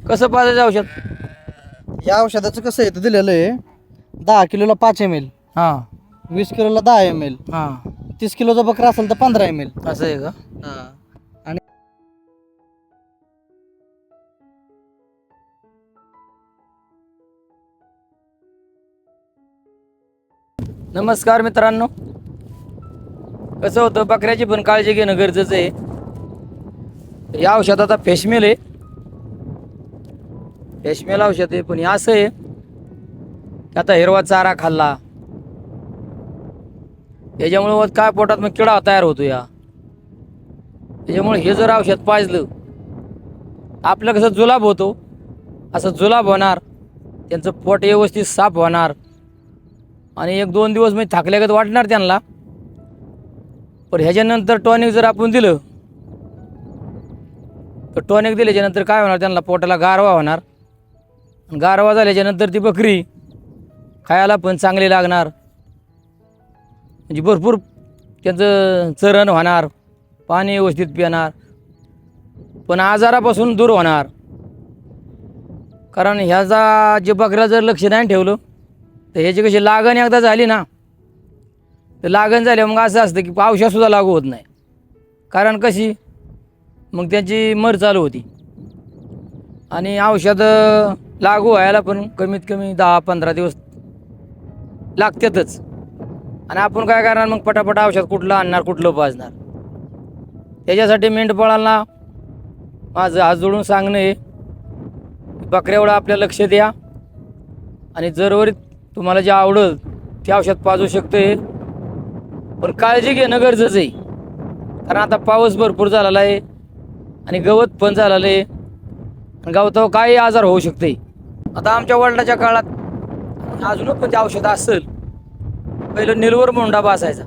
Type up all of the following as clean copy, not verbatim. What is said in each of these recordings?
कसं पाजायचं औषध? या औषधाचं कसं आहे, दिलेलं आहे 10 किलोला 5 ml, हां 20 किलोला 10 ml, हां 30 किलोचा बकरा असेल तर 15 ml. असं आहे का? आणि नमस्कार मित्रांनो, कसं होतं बकऱ्याची पण काळजी घेणं गरजेचं आहे. या औषधाचा फेशमेल आहे, फेशमेल औषध आहे. पण हे असं आहे की आता हिरवा चारा खाल्ला याच्यामुळे काय पोटात मग किडा तयार होतो या. त्याच्यामुळे हे जर औषध पाजलं आपलं कसं जुलाब होतो असं जुलाब होणार, त्यांचं पोट व्यवस्थित साफ होणार आणि 1-2 दिवस मी थकल्यागत वाटणार त्यांना. पण ह्याच्यानंतर टॉनिक जर आपण दिलं तर टॉनिक दिल्याच्यानंतर काय होणार, त्यांना पोटाला गारवा होणार. गारवा झाल्याच्यानंतर ती बकरी खायला पण चांगली लागणार, म्हणजे भरपूर त्यांचं चरण होणार, पाणी व्यवस्थित पिणार, पण आजारापासून दूर होणार. कारण ह्याचा जे बकऱ्याला जर लक्ष नाही ठेवलं तर ह्याची कशी लागण एकदा झाली ना तर लागण झाल्यावर मग असं असतं की औषधसुद्धा लागू होत नाही. कारण कशी मग त्यांची मर चालू होती आणि औषध लागू व्हायला पण कमीत कमी 10-15 दिवस लागतातच. आणि आपण काय करणार मग, पटापट औषध कुठलं आणणार, कुठलं पाजणार. त्याच्यासाठी मेंढपाळांना माझं हात जोडून सांगणं आहे, बकऱ्यावर आपल्या लक्ष द्या आणि जरवरी तुम्हाला जे आवडलं ते औषध पाजू शकते. पण काळजी घेणं गरजेचं आहे, कारण आता पाऊस भरपूर झालेला आहे आणि गवत पण झालेलं आहे आणि गवतावर काही आजार होऊ शकते. आता आमच्या वडिलांच्या काळात अजून पण ते औषध असेल, पहिलं निलवर मोंडा असायचा,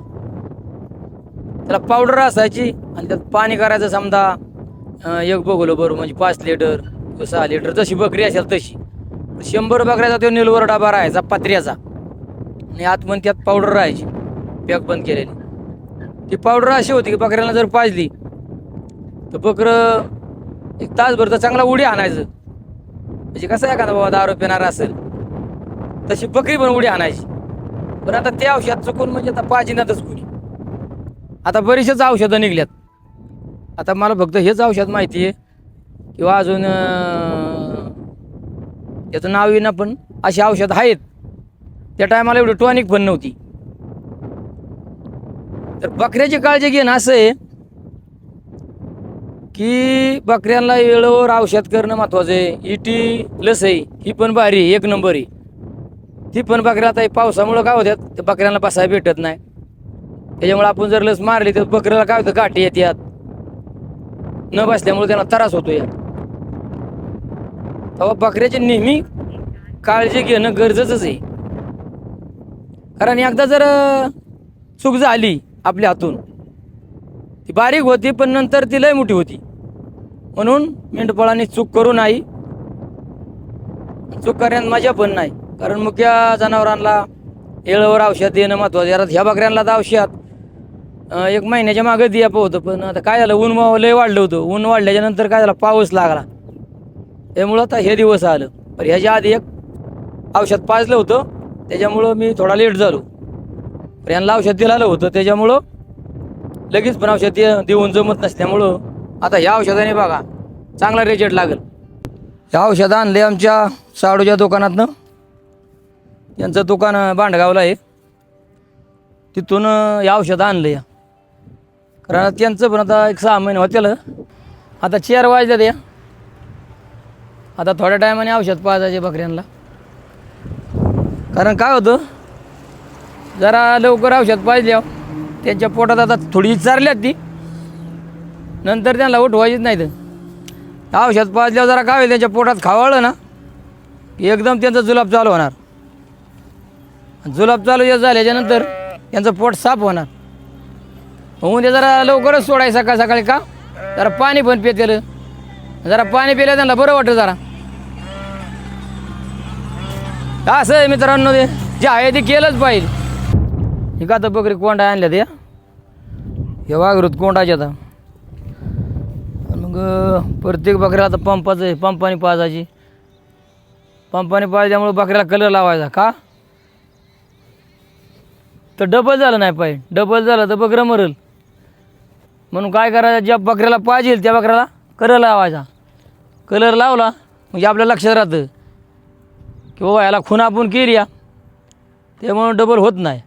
त्याला पावडर असायची आणि त्यात पाणी करायचं. समजा एक बघलं बरोबर म्हणजे 5 लिटर 6 लिटर जशी बकरी असेल तशी 100 बकऱ्याचा तो निलवर डबा राहायचा पत्र्याचा आणि आतमध्ये त्यात पावडर राहायची पॅक बंद केलेली. ती पावडर अशी होती की बकऱ्याला जर पाजली तर बकरं 1 तासभर तर चांगला उडी आणायचं. म्हणजे कसं आहे, एखादा बाबा दारू पिणार असेल तशी बकरी पण उडी आणायची. पण आता ते औषध चुकून म्हणजे आता पाजिनातच कुणी. आता बरीचशीच औषधं निघल्यात. आता मला फक्त हेच औषध माहिती आहे किंवा अजून त्याचं नाव येईना, पण अशी औषधं आहेत. त्या टायमाला एवढी टॉनिक पण नव्हती. तर बकऱ्याची काळजी घेणं असं आहे की बकऱ्यांना वेळेवर औषध करणं महत्त्वाचं आहे. इटी लस आहे ही पण भारी आहे, 1 नंबर आहे ती पण. बकऱ्या आता पावसामुळं काय होत्यात, ते बकऱ्यांना बसायला भेटत नाही. त्याच्यामुळे आपण जर लस मारली तर बकऱ्याला काय होतं, गाठी येतात, न बसल्यामुळे त्यांना त्रास होतो या. तेव्हा बकऱ्याची नेहमी काळजी घेणं गरजेचंच आहे. कारण एकदा जर चूक झाली आपल्या हातून, ती बारीक होती पण नंतर ती लय मोठी होती. म्हणून मेंढपाळांनी चूक करू नाही. चूक करण्यात मजा पण नाही, कारण मुख्य जनावरांना वेळेवर औषध देणं महत्त्वाचं आहे. ह्या बकऱ्यांना तर औषध 1 महिन्याच्या मागं द्यायचं होतं, पण आता काय झालं, ऊन लय वाढलं होतं. ऊन वाढल्याच्या नंतर काय झालं, पाऊस लागला, त्यामुळं आता हे दिवस आलं. पण ह्याच्या आधी 1 औषध पाजलं होतं, त्याच्यामुळं मी थोडा लेट झालो. पण यांना औषध दिलेलं होतं, त्याच्यामुळं लगेच पण औषध देऊन जमत नसल्यामुळं आता ह्या औषधाने बघा चांगला रिझल्ट लागेल. ह्या औषधं आणले आमच्या साडूच्या दुकानातनं. यांचं दुकान भांडगावला आहे, तिथून या औषधं आणलं या. कारण त्यांचं पण आता 6 महिने होत्याला. आता 4 वाजल्या त्या, आता थोड्या टायमाने औषध पाजायचे बकऱ्यांना. कारण काय होतं, जरा लवकर औषध पाजल्यावर त्यांच्या पोटात आता थोडी चारल्यात ती, नंतर त्यांना उठवायचीच नाही. तर औषध पाजल्यावर जरा काय होईल, त्यांच्या पोटात खावळलं ना की एकदम त्यांचं जुलाब चालू होणार. जुलाब चालू झाल्याच्यानंतर त्यांचं पोट साफ होणार. होऊन ते जरा लवकरच सोडायचं सकाळ सकाळी. का जरा पाणी पण पितेलं, जरा पाणी पिलं त्यांना बरं वाटतं जरा. असं आहे मित्रांनो, ते जे आहे ते केलंच पाहिजे. हे का तर बकरी कोंडा आणल्या त्या, हे वाघरूत कोंडाच्या आता. मग मग प्रत्येक बकऱ्याला आता पंपाचं आहे, पंपाने पाजायची. पंपाने पाजल्यामुळे बकऱ्याला कलर लावायचा का तर डबल झालं नाही पाहिजे. डबल झालं तर बकरं मरल. म्हणून काय करायचं, ज्या बकऱ्याला पाहिजे त्या बकऱ्याला कलर लावायचा. कलर लावला म्हणजे आपल्या लक्षात राहतं की बाबा याला खून आपण केली या, त्यामुळं डबल होत नाही.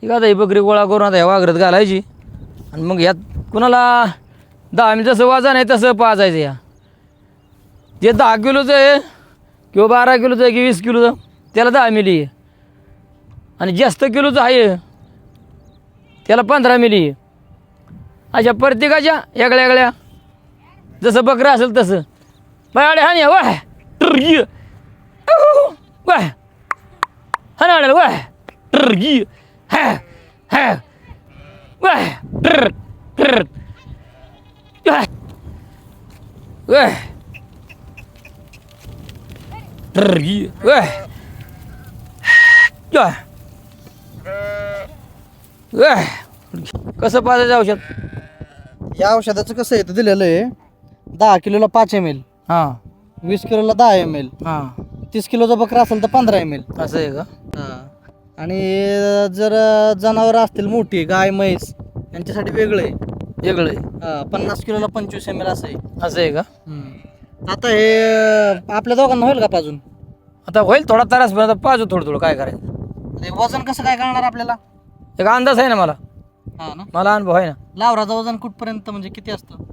ठीक आहे, आता ही बकरी गोळा करून आता ह्या वाघरात घालायची आणि मग ह्यात कुणाला 10 मिनिट जसं वाजा नाही तसं पाजायचं. या जे 10 किलोचं आहे किंवा 12 किलोचं आहे की 20 किलोचं त्याला 10 मिली आहे आणि जास्त किलोचं आहे त्याला 15 मिली आहे. अशा प्रत्येकाच्या वेगळ्या वेगळ्या जसं बकरं असेल तसं. बाय हानी वाय टर्गी वाय हाना वाय टर्गी हा हा वाय टर टर वाय टर्गी वाय वाय. कसं पाजायचं औषध? या औषधाचं कसं आहे, दिलेलं आहे 10 किलोला 5 ml, हां 20 किलोला 10 ml, हां 30 किलोचा बकरा असेल तर 15 ml. असं आहे का? आणि जर जनावर असतील मोठी गाय म्हैस यांच्यासाठी वेगळं आहे. वेगळं आहे. 50 किलोला 25 ml असं आहे. असं आहे का? आता हे आपल्या दोघांना होईल का पाजून? आता होईल थोडा त्रास, पण आता पाजू थोडं थोडं. काय करायचं, ते वजन कसं काय कळणार आपल्याला? एक अंदाज आहे ना मला. हा ना. मला अनुभव आहे ना. लावराचं वजन कुठपर्यंत म्हणजे किती असतं?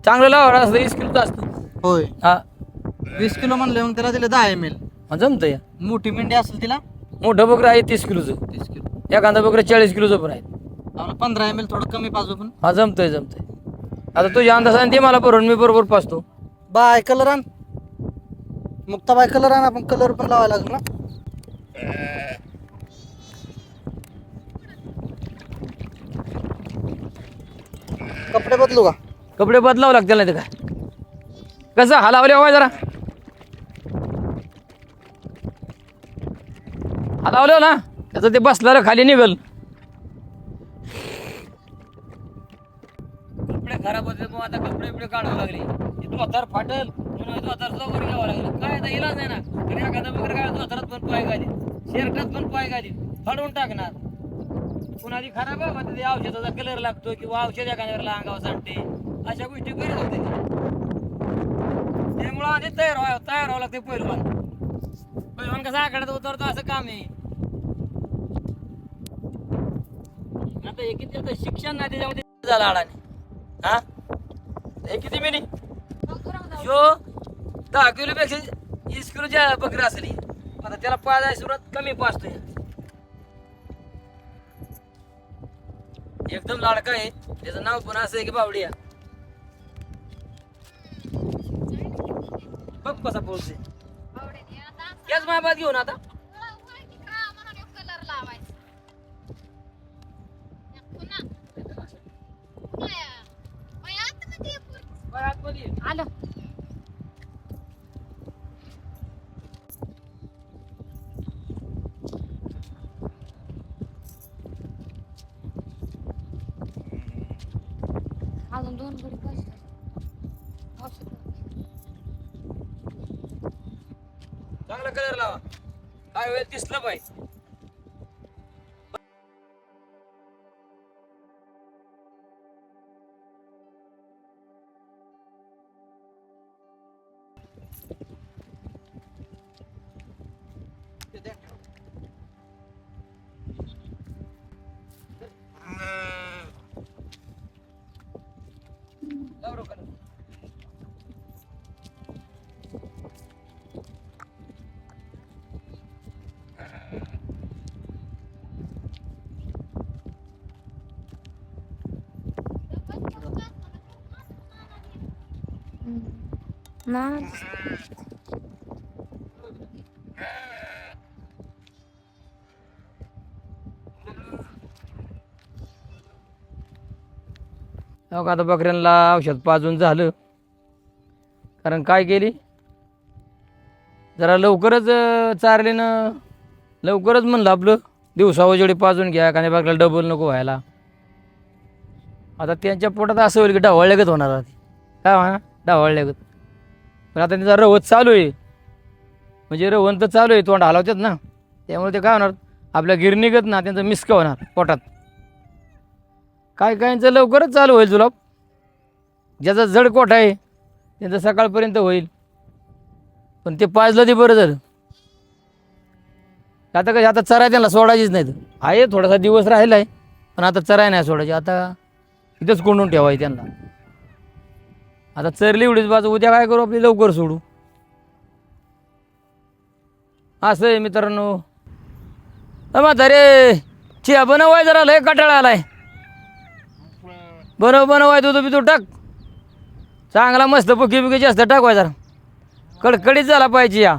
चांगलं लावा असतं 20 किलोचं असतं. होय, हा 20 किलो म्हणले मग त्याला दिले 10 ml. जमतं या. मोठी मेंढी असेल तिला मोठं बकरं आहे 30 किलोचं, 30 किलो. एखादा बकरं 40 किलोचं पण आहे. आपलं 15 ml थोडं कमी पाजू पण. हा जमतंय जमतंय. आता तुझ्या अंदाजाने ते मला बरोबर, मी बरोबर पाजतो. बाय कलर आण, मुक्ताबाई कलर आण, आपण कलर पण लावायला लागेल ना. कपडे बदलू का? कपडे बदलावं लागतील नाही तर काय. कसं हलावले हवा जरा हलावलं ना त्याचं ते बसलं खाली निघल. कपडे खराब होते मग आता कपडे बिपडे काढावं लागले. धोतर फाटल म्हणून धोतरचा वर घ्यावं लागलं. काय आता इलाज नाही ना. तर एखादा वगैरे काय धोतरात पण पाय घालीत, शर्टात पण पाय घालीत, फाडून टाकणार. पुन्हा ती खराब आहे ते औषधाचा कलर लागतो किंवा औषध एखाद्याला अंगावर सांडते, अशा गोष्टी करत होते. त्यामुळं आधी तयार व्हावं लागते. पहिलवान कसा आकड्यात उतरतो असं काम आहे. आता हे किती आता शिक्षण नाही त्याच्यामध्ये झालं अडाणी. हा हे किती मिनी शो 10 किलोपेक्षा 20 किलोच्या बकरी असली. आता त्याला पाजायची सुरुवात कमी पाजतोय. एकदम लाडका आहे. त्याचं नाव पण असं आहे की बावडिया. बघ कसा बोलते. याच मायाबाद घेऊन आता आलो. अजून 2 घडी पाहिजे. चांगला कलर लावा. काय वेळ दिसलं पाहिजे. ना हो का, आता बकऱ्यांना औषध पाजून झालं. कारण काय केली जरा लवकरच चारलीनं लवकरच म्हणलं आपलं दिवसा उजेडी पाजून घ्या, कारण बकऱ्याला डबल नको व्हायला. आता त्यांच्या पोटात असं होईल की ढवळल्यागत होणार. काय म्हणा डावळल्यागत. पण आता त्यांचा रवत चालू आहे, म्हणजे रवण तर चालू आहे, तोंड हलवतात ना, त्यामुळे ते काय होणार, आपल्या गिरणीगत ना त्यांचं मिसकं होणार पोटात. काय काहींचं लवकरच चालू होईल जुलाब. ज्याचा जड कोट आहे त्यांचं सकाळपर्यंत होईल, पण ते पाजलं ते बरं झालं. आता काय, आता चराय त्यांना सोडायचीच नाही. आहे थोडासा दिवस राहिला आहे, पण आता चराय नाही सोडायची. आता इथंच कोंडून ठेवायची त्यांना. आता चरली एवढीच बाजू, उद्या काय करू, आपली लवकर सोडू. असं आहे मित्रांनो. म्हातारे चिया बनवाय जरा, लय कटाळा आलाय. बनवाय दूध बिदू टाक चांगला, मस्त पुकी बिकी जास्त टाकवाय जरा, कडकडीत झाला पाहिजे या.